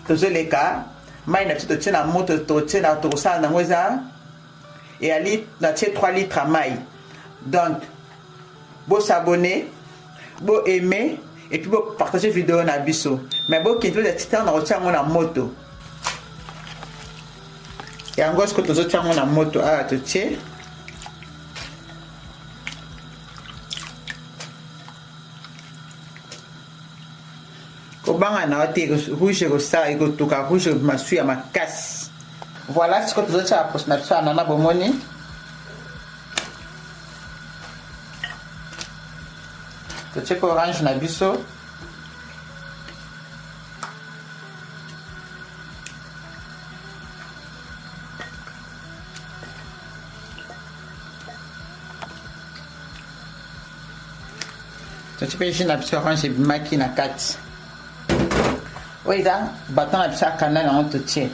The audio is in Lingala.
tozoleka mai na biso totie na moto totie na tokosala nango eza eyali natie 3 litres ya mai. Donc bosabone, boaime et puis bopartage vidéo na biso, mais bokende toza na kotia yango na moto yango siko tozotia yango na moto awa totie kobanga na te rouge kosala ekotoka rouge masu ya makasi. Voilà siko tozotia baposo na biso ya nana bomoni totie ko orange na biso totie pe jus na biso orange ebimaki na kati oyo eza baton na biso ya kanal yango totie